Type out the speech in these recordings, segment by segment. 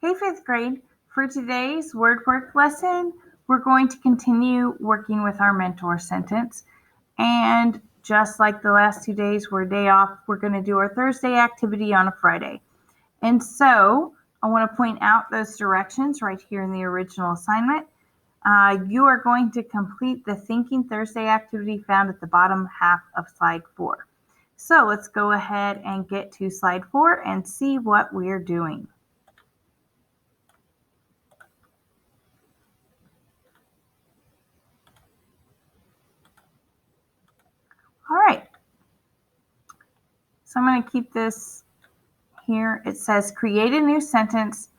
Hey, fifth grade. For today's word work lesson, we're going to continue working with our mentor sentence. And just like the last 2 days were a day off, we're going to do our Thursday activity on a Friday. And so I want to point out those directions right here in the original assignment. You are going to complete the Thinking Thursday activity found at the bottom half of slide 4. So let's go ahead and get to slide 4 and see what we're doing. All right. So I'm going to keep this here. It says create a new sentence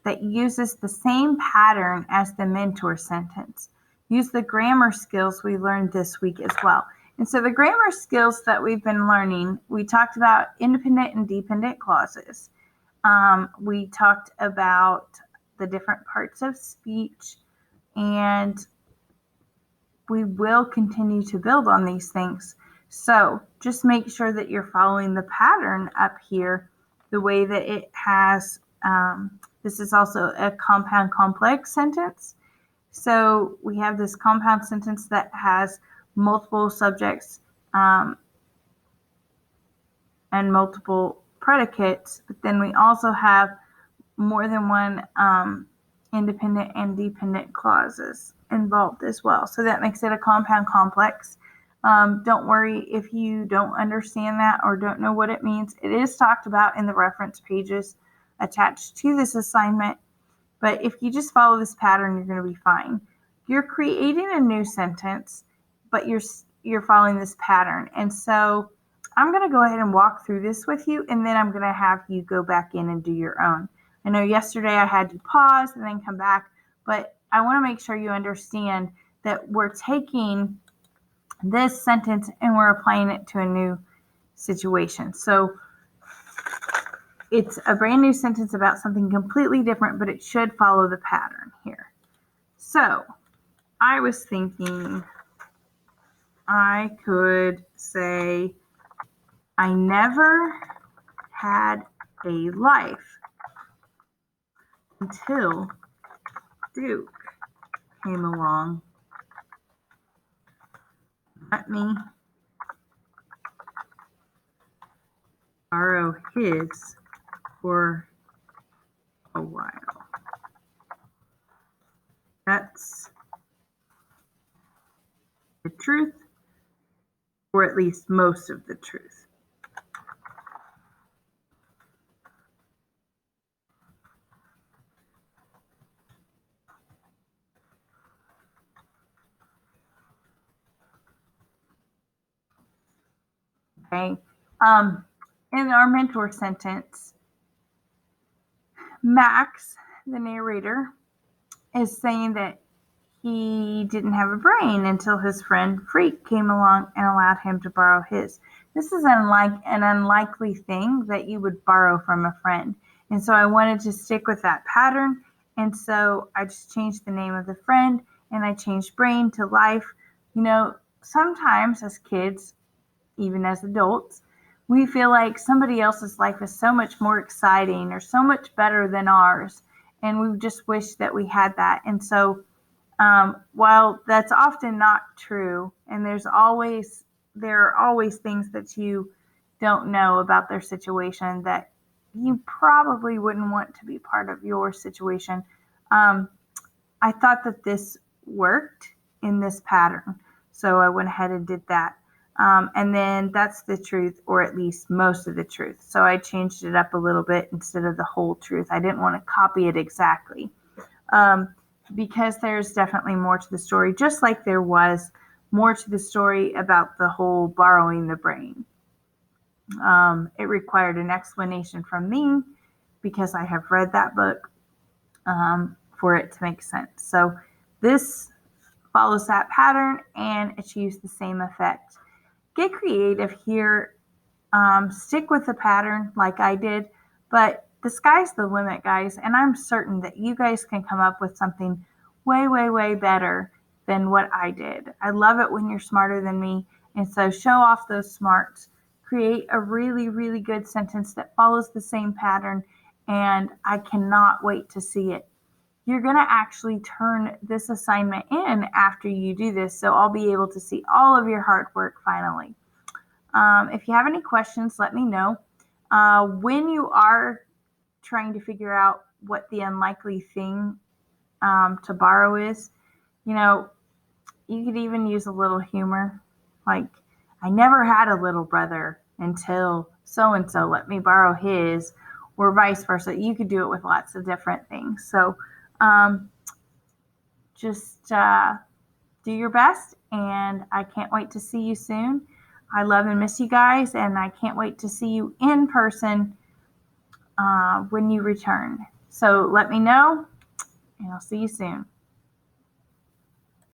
that uses the same pattern as the mentor sentence. Use the grammar skills we learned this week as well. And so the grammar skills that we've been learning, we talked about independent and dependent clauses. We talked about the different parts of speech, and we will continue to build on these things. So just make sure that you're following the pattern up here the way that it has. This is also a compound complex sentence. So we have this compound sentence that has multiple subjects and multiple predicates, but then we also have more than one independent and dependent clauses involved as well. So that makes it a compound complex. Don't worry if you don't understand that or don't know what it means. It is talked about in the reference pages attached to this assignment. But if you just follow this pattern, you're going to be fine. You're creating a new sentence, but you're following this pattern. And so I'm going to go ahead and walk through this with you, and then I'm going to have you go back in and do your own. I know yesterday I had to pause and then come back, but I want to make sure you understand that we're taking this sentence and we're applying it to a new situation. So it's a brand new sentence about something completely different, but it should follow the pattern here. So I was thinking I could say, I never had a life until Duke came along. Let me borrow his for a while. That's the truth, or at least most of the truth. Okay. In our mentor sentence, Max, the narrator, is saying that he didn't have a brain until his friend Freak came along and allowed him to borrow his. This is an unlikely thing that you would borrow from a friend. And so I wanted to stick with that pattern. And so I just changed the name of the friend and I changed brain to life. You know, sometimes as kids, even as adults, we feel like somebody else's life is so much more exciting or so much better than ours. And we just wish that we had that. And so while that's often not true, and there are always things that you don't know about their situation that you probably wouldn't want to be part of your situation. I thought that this worked in this pattern, so I went ahead and did that. And then that's the truth, or at least most of the truth. So I changed it up a little bit instead of the whole truth. I didn't want to copy it exactly. Because there's definitely more to the story, just like there was more to the story about the whole borrowing the brain. It required an explanation from me because I have read that book for it to make sense. So this follows that pattern and achieves the same effect. Get creative here. Stick with the pattern like I did, but the sky's the limit, guys, and I'm certain that you guys can come up with something way, way, way better than what I did. I love it when you're smarter than me, and so show off those smarts. Create a really, really good sentence that follows the same pattern, and I cannot wait to see it. You're going to actually turn this assignment in after you do this, so I'll be able to see all of your hard work finally. If you have any questions, let me know. When you are trying to figure out what the unlikely thing to borrow is, you know, you could even use a little humor. Like, I never had a little brother until so and so let me borrow his, or vice versa. You could do it with lots of different things. So um, just do your best, and I can't wait to see you soon. I love and miss you guys, and I can't wait to see you in person when you return. So let me know, and I'll see you soon.